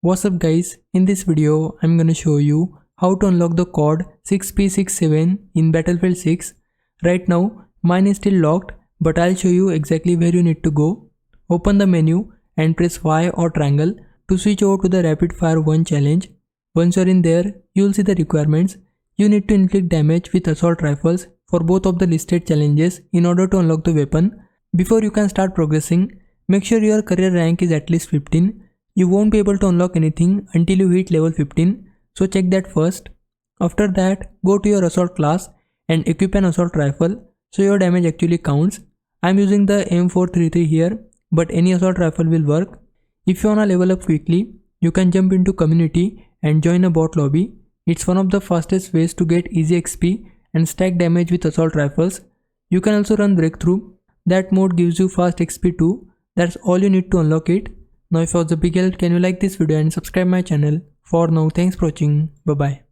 What's up guys, in this video I'm gonna show you how to unlock the KORD 6P67 in Battlefield 6. Right now mine is still locked, but I'll show you exactly where you need to go. Open the menu and press Y or triangle to switch over to the rapid fire 1 challenge. Once you're in there, you'll see the requirements. You need to inflict damage with assault rifles for both of the listed challenges in order to unlock the weapon. Before you can start progressing, make sure your career rank is at least 15. You won't be able to unlock anything until you hit level 15, so check that first. After that, go to your assault class and equip an assault rifle so your damage actually counts. I'm using the M433 here, but any assault rifle will work. If you wanna level up quickly, you can jump into community and join a bot lobby. It's one of the fastest ways to get easy XP and stack damage with assault rifles. You can also run breakthrough. That mode gives you fast XP too. That's all you need to unlock it. Now if it was a big help, can you like this video and subscribe my channel. For now, thanks for watching. Bye bye.